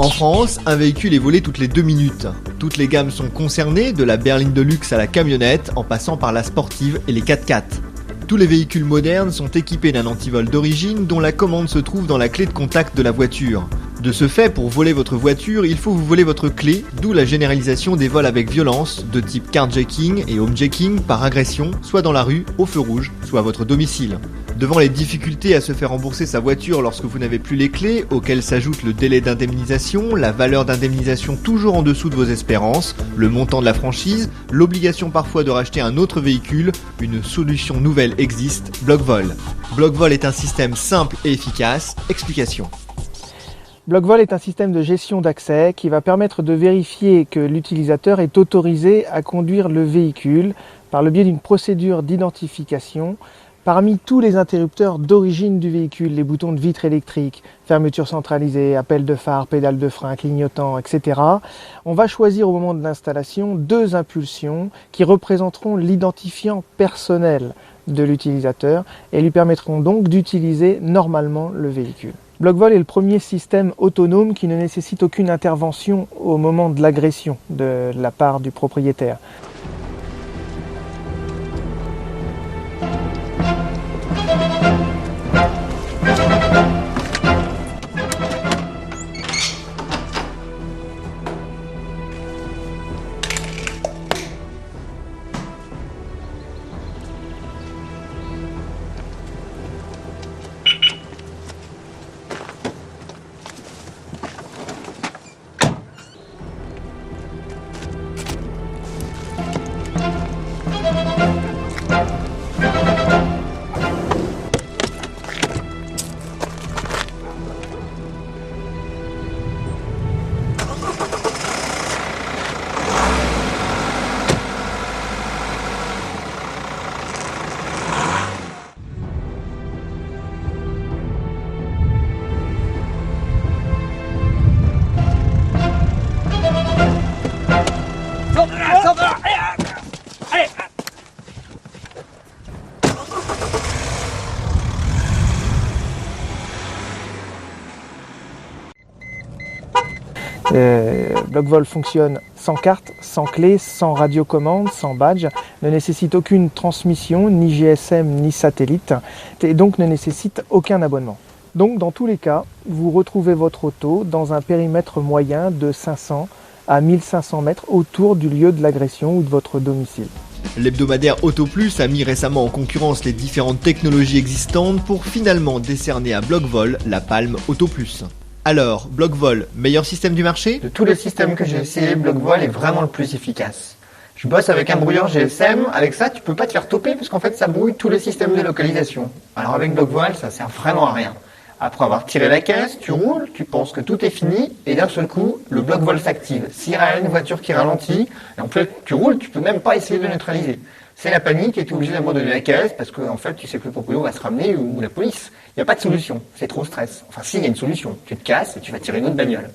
En France, un véhicule est volé toutes les 2 minutes. Toutes les gammes sont concernées, de la berline de luxe à la camionnette, en passant par la sportive et les 4x4. Tous les véhicules modernes sont équipés d'un antivol d'origine dont la commande se trouve dans la clé de contact de la voiture. De ce fait, pour voler votre voiture, il faut vous voler votre clé, d'où la généralisation des vols avec violence, de type carjacking et homejacking par agression, soit dans la rue, au feu rouge, soit à votre domicile. Devant les difficultés à se faire rembourser sa voiture lorsque vous n'avez plus les clés, auxquelles s'ajoute le délai d'indemnisation, la valeur d'indemnisation toujours en dessous de vos espérances, le montant de la franchise, l'obligation parfois de racheter un autre véhicule, une solution nouvelle existe, BlockVol. BlockVol est un système simple et efficace. Explication. BlockVol est un système de gestion d'accès qui va permettre de vérifier que l'utilisateur est autorisé à conduire le véhicule par le biais d'une procédure d'identification parmi tous les interrupteurs d'origine du véhicule, les boutons de vitre électrique, fermeture centralisée, appel de phare, pédale de frein, clignotant, etc. On va choisir au moment de l'installation 2 impulsions qui représenteront l'identifiant personnel de l'utilisateur et lui permettront donc d'utiliser normalement le véhicule. BlockVol est le premier système autonome qui ne nécessite aucune intervention au moment de l'agression de la part du propriétaire. BlockVol fonctionne sans carte, sans clé, sans radiocommande, sans badge, ne nécessite aucune transmission, ni GSM, ni satellite, et donc ne nécessite aucun abonnement. Donc dans tous les cas, vous retrouvez votre auto dans un périmètre moyen de 500 à 1500 mètres autour du lieu de l'agression ou de votre domicile. L'hebdomadaire Auto Plus a mis récemment en concurrence les différentes technologies existantes pour finalement décerner à BlockVol la palme Auto Plus. Alors, BlockVol, meilleur système du marché ? De tous les systèmes que j'ai essayé, BlockVol est vraiment le plus efficace. Je bosse avec un brouilleur GSM, avec ça tu peux pas te faire toper parce qu'en fait ça brouille tous les systèmes de localisation. Alors avec BlockVol ça sert vraiment à rien. Après avoir tiré la caisse, tu roules, tu penses que tout est fini et d'un seul coup le BlockVol s'active. S'il y a une voiture qui ralentit, et en fait tu roules, tu peux même pas essayer de neutraliser. C'est la panique et tu es obligé d'abandonner la caisse parce que en fait tu sais que le proprio va se ramener ou la police. Il n'y a pas de solution, c'est trop stress. Enfin si, il y a une solution, tu te casses et tu vas tirer une autre bagnole.